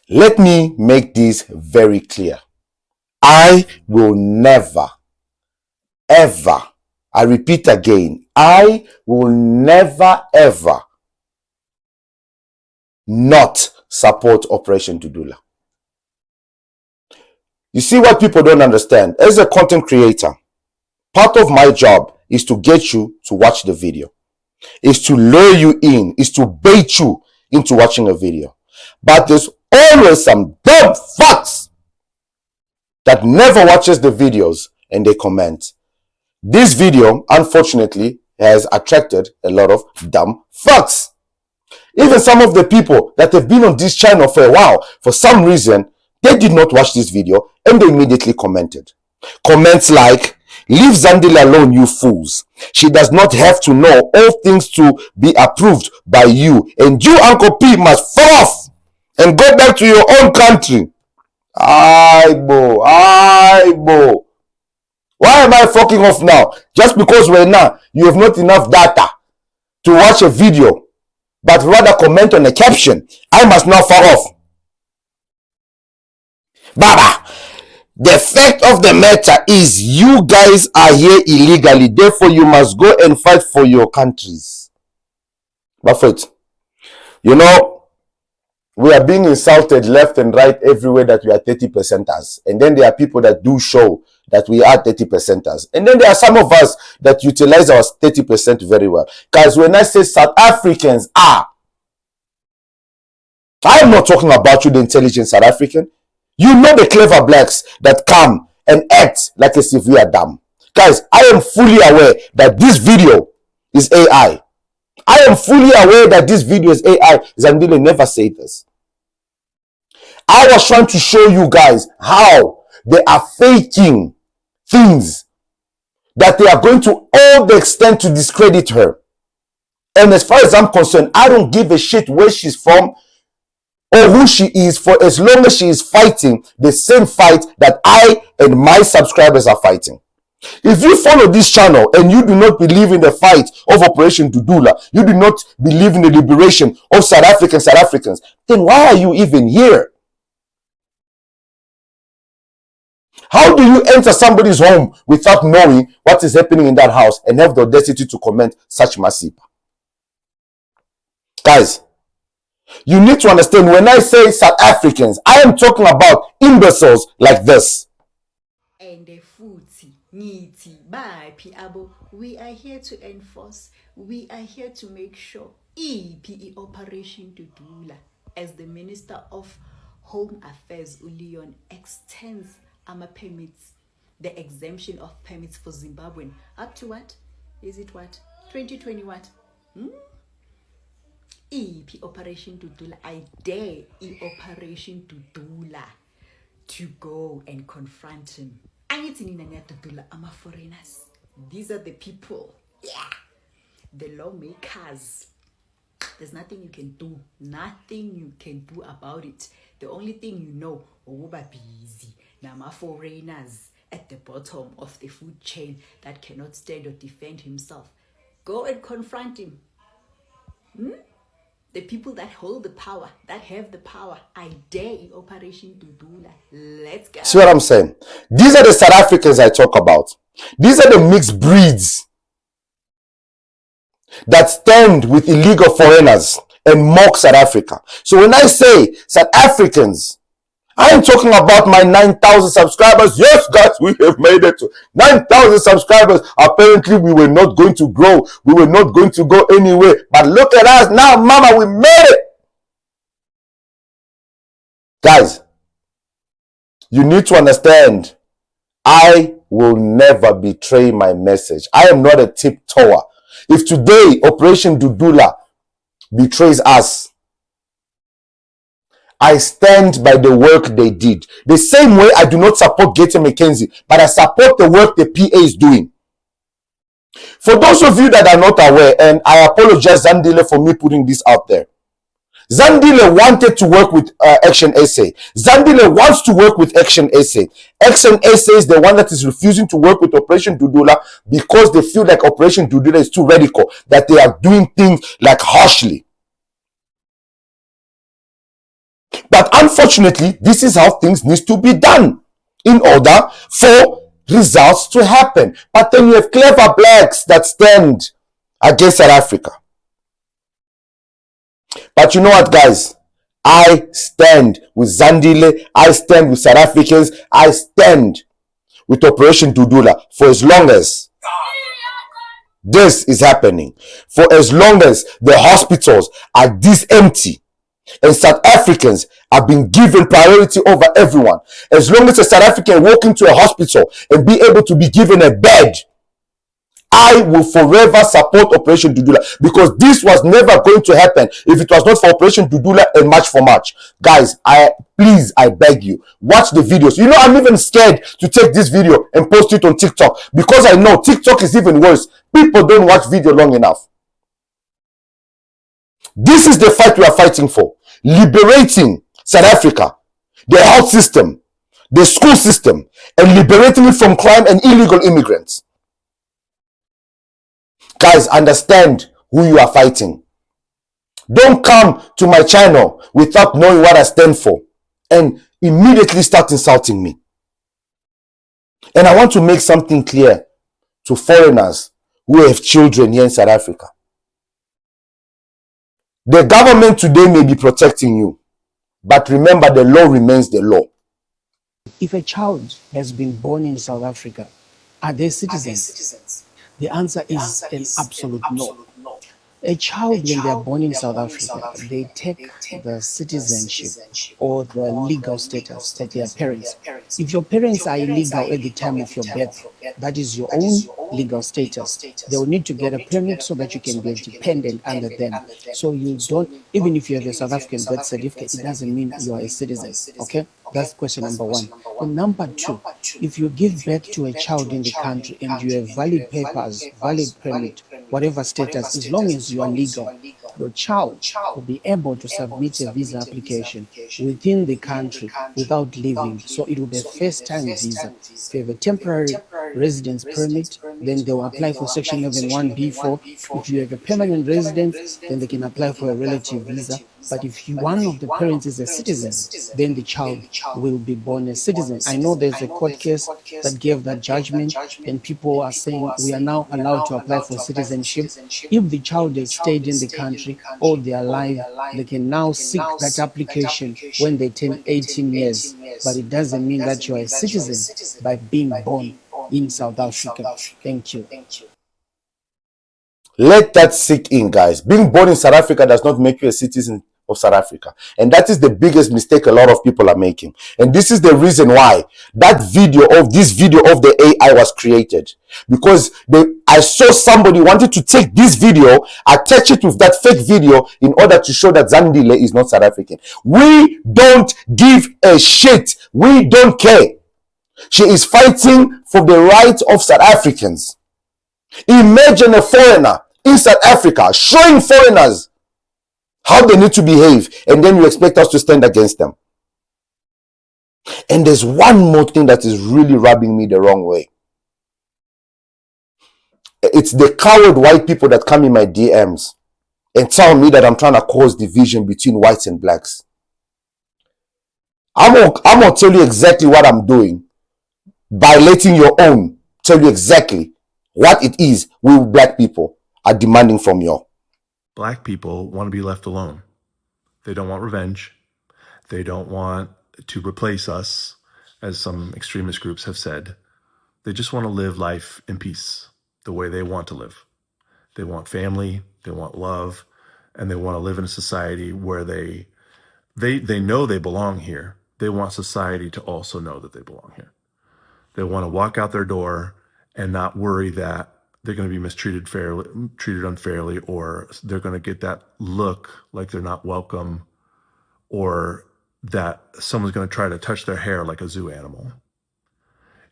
Let me make this very clear. I will never, ever, I repeat again, I will never, ever not support Operation Dudula. You see what people don't understand? As a content creator, part of my job is to get you to watch the video, is to lure you in, is to bait you into watching a video. But there's always some dumb fucks that never watches the videos and they comment. This video, unfortunately, has attracted a lot of dumb fucks. Even some of the people that have been on this channel for a while, for some reason, they did not watch this video and they immediately commented. Comments like, "Leave Zandile alone, you fools. She does not have to know all things to be approved by you. And you, Uncle P, must fall off and go back to your own country." Aibo. Why am I fucking off now? Just because right now you have not enough data to watch a video, but rather comment on a caption. I must now fall off. Baba, the fact of the matter is you guys are here illegally. Therefore, you must go and fight for your countries. Buffett, you know, we are being insulted left and right everywhere that we are 30%ers. And then there are people that do show that we are 30%ers. And then there are some of us that utilize our 30% very well. Guys, when I say South Africans are, I am not talking about you, the intelligent South African. You know the clever blacks that come and act like as if we are dumb. Guys, I am fully aware that this video is AI. I am fully aware that this video is AI. Zandile never said this. I was trying to show you guys how they are faking things, that they are going to all the extent to discredit her. And as far as I'm concerned, I don't give a shit where she's from or who she is, for as long as she is fighting the same fight that I and my subscribers are fighting. If you follow this channel and you do not believe in the fight of Operation Dudula, you do not believe in the liberation of South Africans, then why are you even here? How do you enter somebody's home without knowing what is happening in that house and have the audacity to comment such massive? Guys, you need to understand, when I say South Africans, I am talking about imbeciles like this. And the footy, niti, bapi abo, we are here to enforce, we are here to make sure EPE Operation Dudula, as the Minister of Home Affairs, Ulion, extends permits, the exemption of permits for Zimbabwean, up to what? Is it what? 2020 what? EP Operation Dudula. I dare Operation Dudula to go and confront him. Dudula, I'm a foreigners. These are the people. Yeah. The lawmakers. There's nothing you can do. Nothing you can do about it. The only thing you know, Oba busy. Nama foreigners at the bottom of the food chain that cannot stand or defend himself. Go and confront him. The people that hold the power, that have the power, I dare Operation Dudula. Let's go. See what I'm saying? These are the South Africans I talk about. These are the mixed breeds that stand with illegal foreigners and mock South Africa. So when I say South Africans, I am talking about my 9,000 subscribers. Yes, guys, we have made it to 9,000 subscribers. Apparently, we were not going to grow. We were not going to go anywhere. But look at us now, mama, we made it. Guys, you need to understand, I will never betray my message. I am not a tiptoeer. If today Operation Dudula betrays us, I stand by the work they did. The same way I do not support Gator McKenzie, but I support the work the PA is doing. For those of you that are not aware, and I apologize, Zandile, for me putting this out there. Zandile wanted to work with Action SA. Zandile wants to work with Action SA. Action SA is the one that is refusing to work with Operation Dudula because they feel like Operation Dudula is too radical, that they are doing things like harshly. But unfortunately, this is how things need to be done in order for results to happen. But then you have clever blacks that stand against South Africa. But you know what, guys? I stand with Zandile. I stand with South Africans. I stand with Operation Dudula for as long as this is happening. For as long as the hospitals are this empty and South Africans are being given priority over everyone. As long as a South African walk into a hospital and be able to be given a bed, I will forever support Operation Dudula, because this was never going to happen if it was not for Operation Dudula and March for March. Guys, I beg you, watch the videos. You know, I'm even scared to take this video and post it on TikTok, because I know TikTok is even worse. People don't watch video long enough. This is the fight we are fighting for. Liberating South Africa, the health system, the school system, and liberating it from crime and illegal immigrants. Guys, understand who you are fighting. Don't come to my channel without knowing what I stand for and immediately start insulting me. And I want to make something clear to foreigners who have children here in South Africa. The government today may be protecting you, but remember, the law remains the law. If a child has been born in South Africa, are they citizens? The answer is an absolute no. A child, when they are born in South Africa, they take the citizenship or the legal status of their parents. If your parents are illegal at the time of your birth, that is your own legal status. They will need to get a permit so that you can be dependent under them. So you don't, even if you have a South African birth certificate, it doesn't mean you are a citizen. Okay? That's question number one. And number two, if you give birth to a child in the country and you have valid papers, valid permit, whatever status, as long as you are legal, your child will be able to submit a visa application within the country without leaving. So it will be a first-time visa. If you have a temporary residence permit, then they will apply for Section 11(1)(b)(4). If you have a permanent residence, then they can apply for a relative visa. But if one of the parents is a citizen, then the child will be born a citizen. I know there's a court case that gave that judgment, and people are saying we are now allowed to apply for citizenship. If the child has stayed in the country all their life, they can now seek that application when they turn 18 years. But it doesn't mean that you are a citizen by being born in South Africa. Thank you. Let that sink in, guys. Being born in South Africa does not make you a citizen of South Africa. And that is the biggest mistake a lot of people are making. And this is the reason why this video of the AI was created. Because I saw somebody wanted to take this video, attach it with that fake video in order to show that Zandile is not South African. We don't give a shit. We don't care. She is fighting for the rights of South Africans. Imagine a foreigner in South Africa showing foreigners how they need to behave, and then you expect us to stand against them. And there's one more thing that is really rubbing me the wrong way. It's the coward white people that come in my DMs and tell me that I'm trying to cause division between whites and blacks. I'm gonna tell you exactly what I'm doing by letting your own tell you exactly what it is we black people are demanding from you. Black people want to be left alone. They don't want revenge. They don't want to replace us, as some extremist groups have said. They just want to live life in peace, the way they want to live. They want family, they want love, and they want to live in a society where they know they belong here. They want society to also know that they belong here. They want to walk out their door and not worry that they're going to be treated unfairly, or they're going to get that look like they're not welcome, or that someone's going to try to touch their hair like a zoo animal.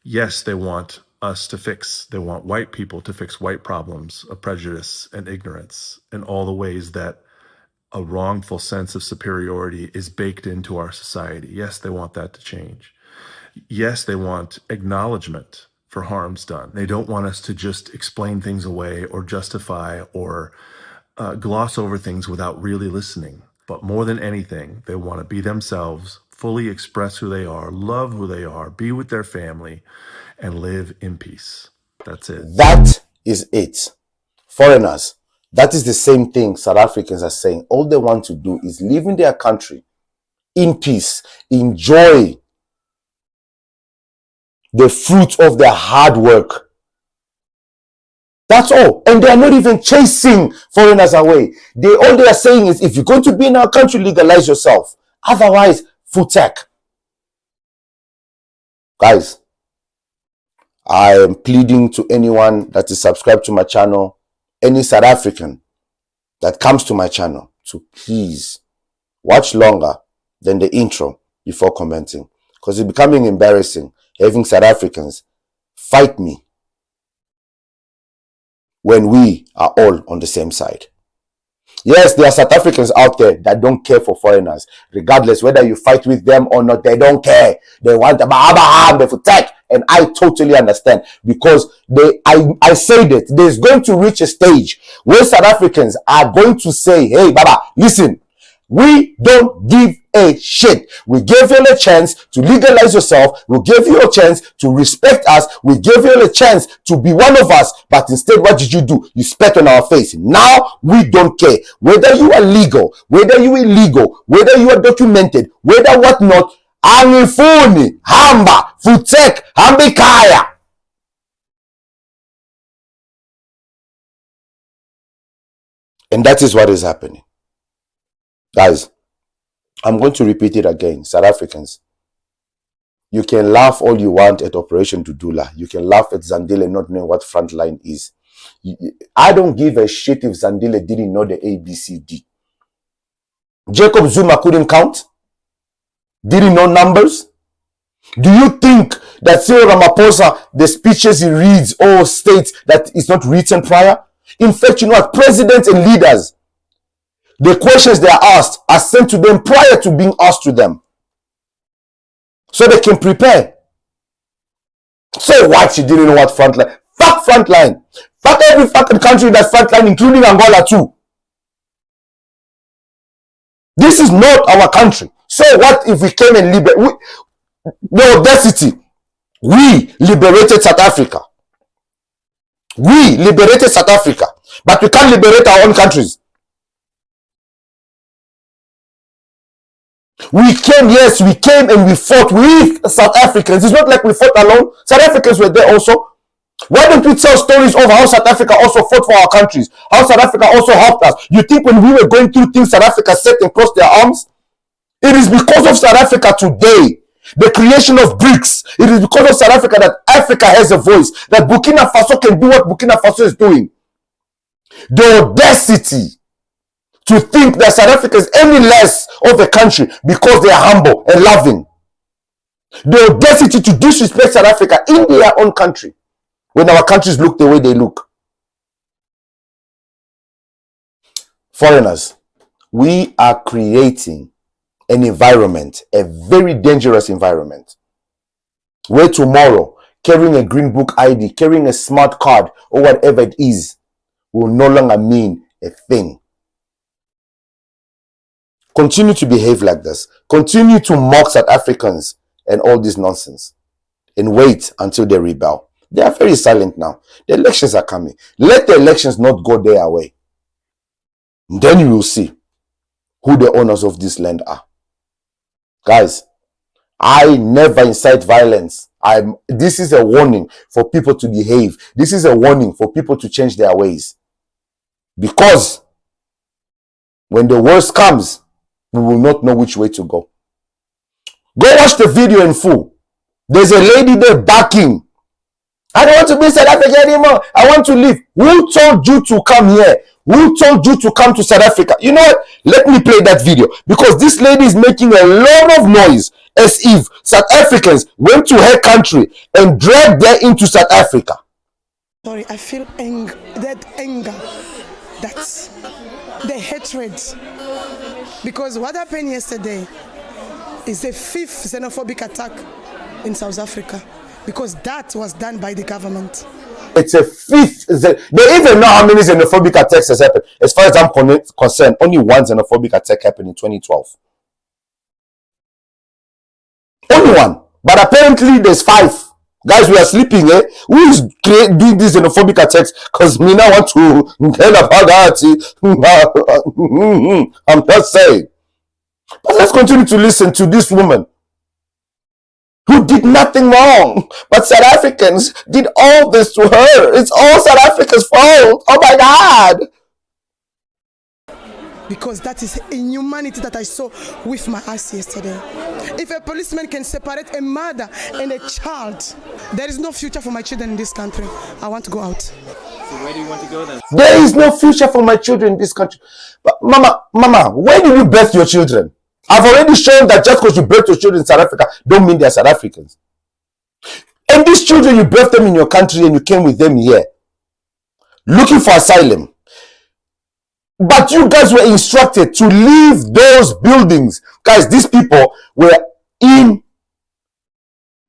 Yes, they want us to fix. They want white people to fix white problems of prejudice and ignorance and all the ways that a wrongful sense of superiority is baked into our society. Yes, they want that to change. Yes, they want acknowledgement for harms done. They don't want us to just explain things away or justify or gloss over things without really listening. But more than anything, they want to be themselves, fully express who they are, love who they are, be with their family, and live in peace. That's it. That is it. Foreigners, that is the same thing South Africans are saying. All they want to do is live in their country in peace, enjoy the fruit of their hard work. That's all. And they are not even chasing foreigners away. All they are saying is, if you're going to be in our country, legalize yourself. Otherwise, full tech. Guys, I am pleading to anyone that is subscribed to my channel, any South African that comes to my channel, to please watch longer than the intro before commenting. Because it's becoming embarrassing having South Africans fight me when we are all on the same side. Yes, there are South Africans out there that don't care for foreigners. Regardless whether you fight with them or not, they don't care. They want to attack. And I totally understand, because I say that there's going to reach a stage where South Africans are going to say, hey, Baba, listen, we don't give a shit. We gave you a chance to legalize yourself. We gave you a chance to respect us. We gave you a chance to be one of us. But instead, what did you do? You spat on our face. Now, we don't care. Whether you are legal, whether you are illegal, whether you are documented, whether what not, angifuni, hamba, futek, hambikaya. And that is what is happening. Guys, I'm going to repeat it again. South Africans, you can laugh all you want at Operation Dudula. You can laugh at Zandile not knowing what frontline is. I don't give a shit if Zandile didn't know the ABCD. Jacob Zuma couldn't count? Didn't know numbers? Do you think that Cyril Ramaphosa, the speeches he reads or states that is not written prior? In fact, you know what? Presidents and leaders, the questions they are asked are sent to them prior to being asked to them, so they can prepare. So what? You didn't know what frontline? Fuck frontline. Fuck every fucking country that's frontline, including Angola too. This is not our country. So what if we came and liberate? The audacity. We liberated South Africa. We liberated South Africa. But we can't liberate our own countries. We came, yes, we came and we fought with South Africans. It's not like we fought alone. South Africans were there also. Why don't we tell stories of how South Africa also fought for our countries? How South Africa also helped us? You think when we were going through things, South Africa sat and crossed their arms? It is because of South Africa today, the creation of BRICS. It is because of South Africa that Africa has a voice, that Burkina Faso can do what Burkina Faso is doing. The audacity to think that South Africa is any less of a country because they are humble and loving. The audacity to disrespect South Africa in their own country when our countries look the way they look. Foreigners, we are creating an environment, a very dangerous environment, where tomorrow, carrying a green book ID, carrying a smart card, or whatever it is, will no longer mean a thing. Continue to behave like this. Continue to mock South Africans and all this nonsense. And wait until they rebel. They are very silent now. The elections are coming. Let the elections not go their way. Then you will see who the owners of this land are. Guys, I never incite violence. This is a warning for people to behave. This is a warning for people to change their ways. Because when the worst comes, we will not know which way to go. Go watch the video in full. There's a lady there backing. I don't want to be in South Africa anymore. I want to leave. Who told you to come here? Who told you to come to South Africa? You know what? Let me play that video, because this lady is making a lot of noise as if South Africans went to her country and dragged her into South Africa. Sorry, I feel anger. That anger. That's the hatred. Because what happened yesterday is the fifth xenophobic attack in South Africa. Because that was done by the government. It's a fifth. They even know how many xenophobic attacks has happened. As far as I'm concerned, only one xenophobic attack happened in 2012. Only one. But apparently there's 5. Guys, we are sleeping, eh? Who is doing these xenophobic attacks? Because me now want to get up I'm just saying. But let's continue to listen to this woman who did nothing wrong. But South Africans did all this to her. It's all South Africa's fault. Oh my God. Because that is inhumanity that I saw with my eyes yesterday. If a policeman can separate a mother and a child, there is no future for my children in this country. I want to go out. So where do you want to go then? There is no future for my children in this country. But Mama, where did you birth your children? I've already shown that just because you birth your children in South Africa, don't mean they're South Africans. And these children, you birthed them in your country and you came with them here, looking for asylum. But you guys were instructed to leave those buildings. Guys, these people were in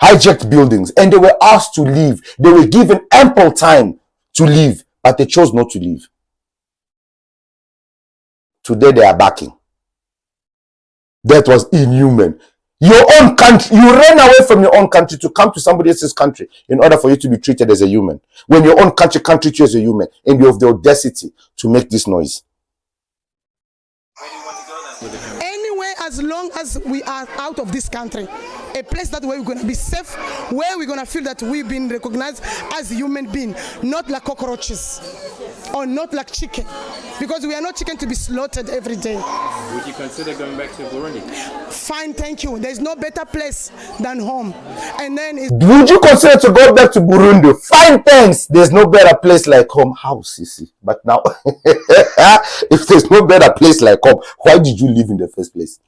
hijacked buildings and they were asked to leave. They were given ample time to leave, but they chose not to leave. Today they are backing. That was inhuman. Your own country, you ran away from your own country to come to somebody else's country in order for you to be treated as a human. When your own country can't treat you as a human and you have the audacity to make this noise. Anywhere, as long as we are out of this country, a place that where we're going to be safe, where we're going to feel that we've been recognized as human beings, not like cockroaches or not like chicken, because we are not chicken to be slaughtered every day. Would you consider going back to Burundi? Fine, thank you. There's no better place than home. And then would you consider to go back to Burundi? Fine, thanks. There's no better place like home. How, Sisi? But now, if there's no better place like home, why did you leave in the first place?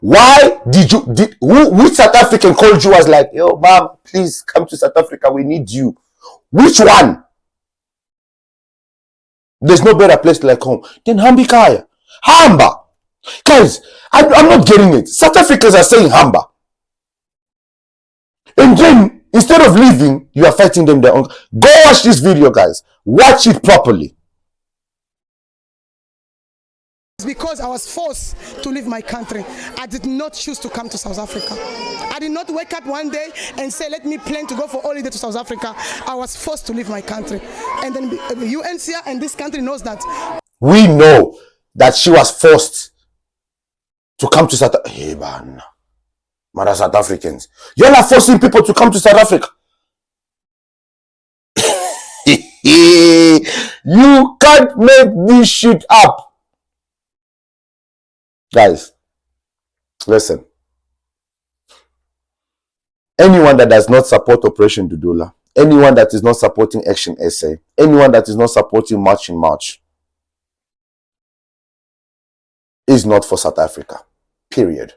Why did you, which South African called you was like, yo, mom, please come to South Africa, we need you? Which one? There's no better place like home. Then Hambikaya. Hamba. Guys, I'm not getting it. South Africans are saying Hamba. And then, instead of leaving, you are fighting them their own. Go watch this video, guys. Watch it properly. because I was forced to leave my country. I did not choose to come to South Africa. I did not wake up one day and say, let me plan to go for holiday to South Africa. I was forced to leave my country. And then the UNCR and this country knows that. We know that she was forced to come to South Africa. Hey, man. Mother South Africans. You're not forcing people to come to South Africa. You can't make this shit up. Guys, listen. Anyone that does not support Operation Dudula, anyone that is not supporting Action SA, anyone that is not supporting March in March, is not for South Africa. Period.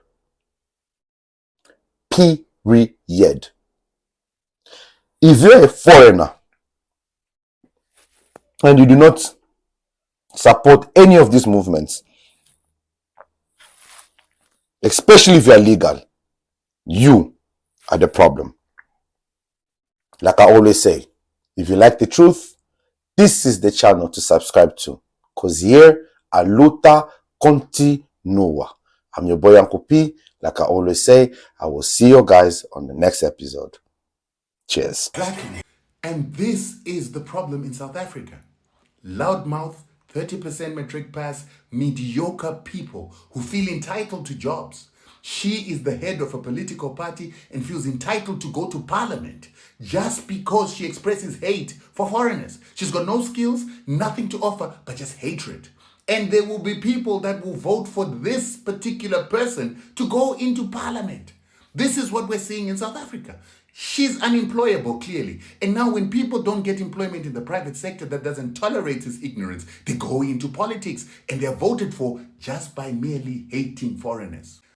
Period. If you're a foreigner and you do not support any of these movements, especially if you are legal, you are the problem. Like I always say, if you like the truth, this is the channel to subscribe to. Because here, a luta continua. I'm your boy Uncle P. Like I always say, I will see you guys on the next episode. Cheers. Exactly. And this is the problem in South Africa. Loudmouth, 30% metric pass, mediocre people who feel entitled to jobs. She is the head of a political party and feels entitled to go to parliament just because she expresses hate for foreigners. She's got no skills, nothing to offer, but just hatred. And there will be people that will vote for this particular person to go into parliament. This is what we're seeing in South Africa. She's unemployable, clearly. And now when people don't get employment in the private sector that doesn't tolerate this ignorance, they go into politics and they're voted for just by merely hating foreigners.